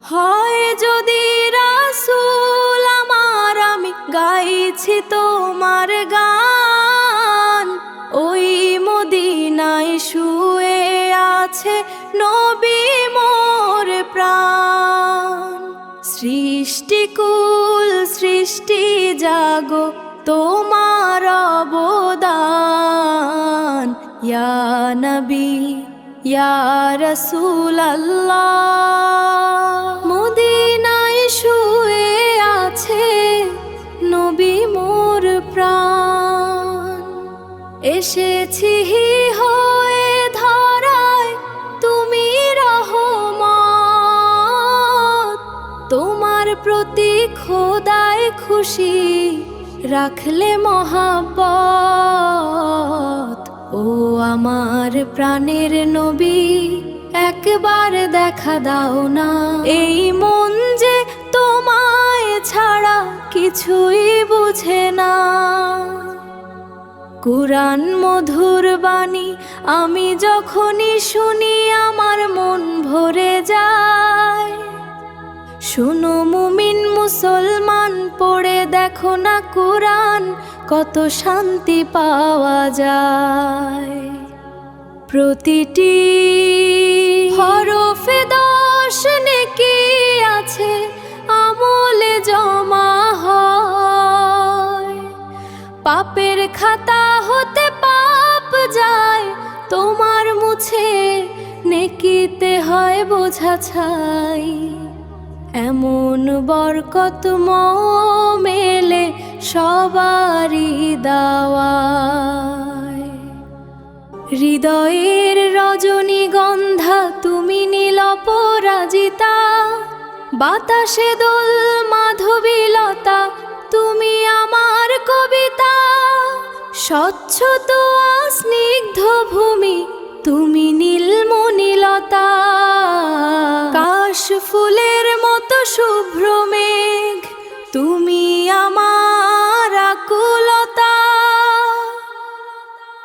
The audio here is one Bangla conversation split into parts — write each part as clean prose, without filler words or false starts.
হয় যদি রাসূল আমার, আমি গাইছি তোমার গান। ওই মদিনায় শুয়ে আছে নবী মোর প্রাণ। সৃষ্টিকুল সৃষ্টি জাগো, তোমার অবদান। ইয়া নবী ইয়া রাসূলাল্লাহ, মদিনায় শুয়ে আছে নবী মোর প্রাণ। এসেছি হয়ে ধরায় তুমি রহমত, তোমার প্রতি খোদায় খুশি রাখলে মহাব্বত। ও আমার প্রাণের নবী, একবার দেখা দাও না। এই মন যে তোমায় ছাড়া কিছুই বুঝে না। কুরআন মধুর বাণী আমি যখনই শুনি আমার মন ভরে যায়। শুনো মুমিন মুসলমান, পড়ে দেখো না কুরআন, কত শান্তি পাওয়া যায়। প্রতিটি হরফে 10 নেকি আছে, আমলে জমা হয়। পাপের খাতা হতে পাপ যায়, তোমার মুছে নেকিতে হয় বোঝা ছাই। এমন বরকত মেলে সবারই দাওয়ায়। হৃদয়ের রজনীগন্ধা তুমি নীল অপরাজিতা, বাতাসে দোল মাধবীলতা তুমি আমার কবিতা। স্বচ্ছ তোয়া স্নিগ্ধ ভূমি তুমি নীলমণিলতা। কাশ ফুলের মতো শুভ্র মেঘ তুমি আমার আকুলতা।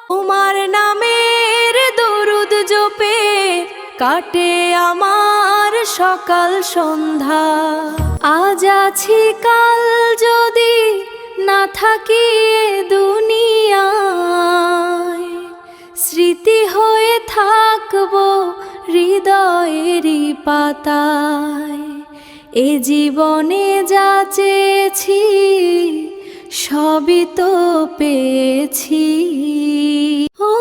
তোমার নামের দরুদ জপে কাটে আমার সকাল সন্ধ্যা। আজ আছি কাল যদি না থাকি এ দুনিয়ায়, স্মৃতি হয়ে থাকবো হৃদয়েরই পাতায়। এ জীবনে যা চেয়েছি সবই তো পেয়েছি। ও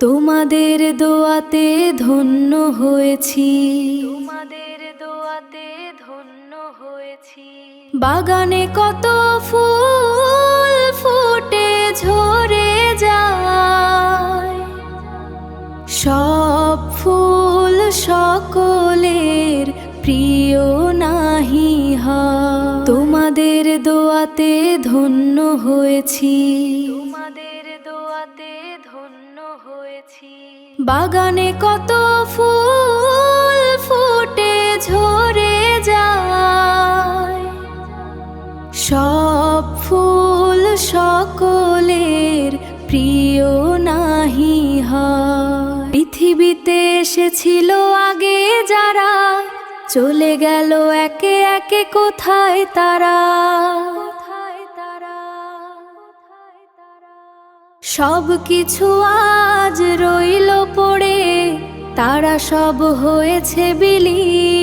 তোমাদের দোয়াতে ধন্য হয়েছি, তোমাদের দোয়াতে ধন্য হয়েছি। বাগানে কত ফুল ফুটে ঝরে যায়, সব ফুল সকলের প্রিয় নাহি হয়। তোমাদের দোয়াতে ধন্য হয়েছি, তোমাদের দোয়াতে ধন্য হয়েছি। বাগানে কত ফুল ফুটে ঝরে যায়, সব ফুল সকলের প্রিয় নাহি হয়। পৃথিবীতে এসেছিল আগে যারা, চলে গেল একে একে কোথায় তারা। সব কিছু আজ রইল পড়ে, তারা সব হয়েছে বিলীন।